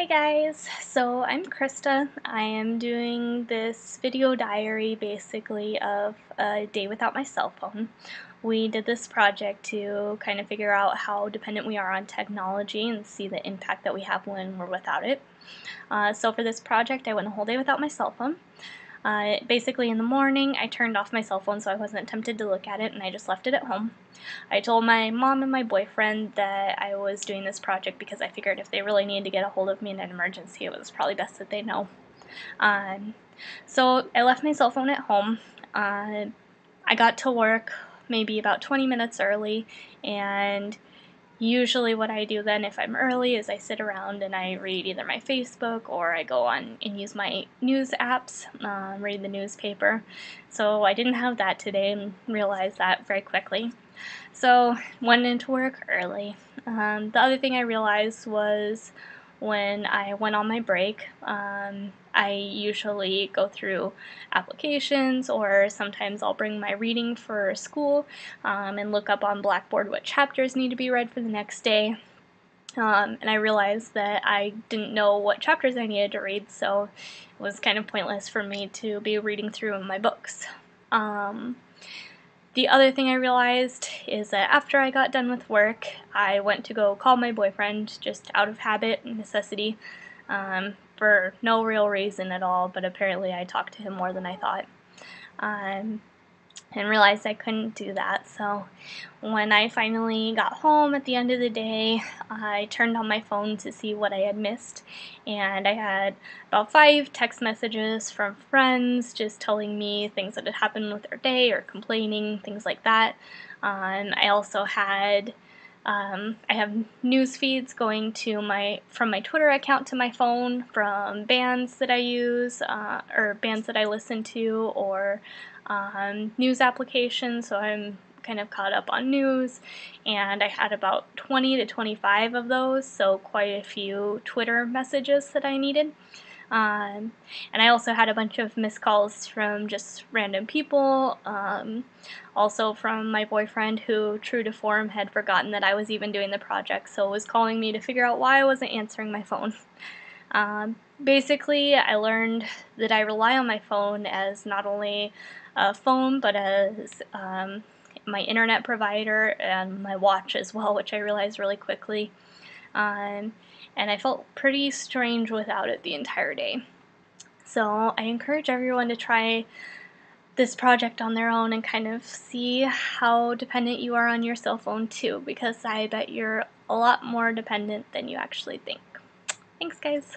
Hi guys, so I'm Krista. I am doing this video diary basically of a day without my cell phone. We did this project to kind of figure out how dependent we are on technology and see the impact that we have when we're without it. So for this project I went a whole day without my cell phone. Basically in the morning I turned off my cell phone so I wasn't tempted to look at it, and I just left it at home. I told my mom and my boyfriend that I was doing this project because I figured if they really needed to get a hold of me in an emergency, it was probably best that they know. Um, so I left my cell phone at home. I got to work maybe about 20 minutes early, and usually what I do then if I'm early is I sit around and I read either my Facebook or I go on and use my news apps, read the newspaper. So I didn't have that today and realized that very quickly. So went into work early. The other thing I realized was when I went on my break, I usually go through applications, or sometimes I'll bring my reading for school and look up on Blackboard what chapters need to be read for the next day. And I realized that I didn't know what chapters I needed to read, so it was kind of pointless for me to be reading through my books. The other thing I realized is that after I got done with work, I went to go call my boyfriend just out of habit and necessity, for no real reason at all, but apparently I talked to him more than I thought. And realized I couldn't do that. So when I finally got home at the end of the day, I turned on my phone to see what I had missed, and I had about 5 text messages from friends just telling me things that had happened with their day or complaining, things like that. I also had I have news feeds going to from my Twitter account to my phone from bands that I use, or bands that I listen to, or news applications, so I'm kind of caught up on news, and I had about 20 to 25 of those, so quite a few Twitter messages that I needed. And I also had a bunch of missed calls from just random people, also from my boyfriend, who, true to form, had forgotten that I was even doing the project, so was calling me to figure out why I wasn't answering my phone. Basically, I learned that I rely on my phone as not only a phone, but as my internet provider and my watch as well, which I realized really quickly. And I felt pretty strange without it the entire day. So I encourage everyone to try this project on their own and kind of see how dependent you are on your cell phone too, because I bet you're a lot more dependent than you actually think. Thanks, guys.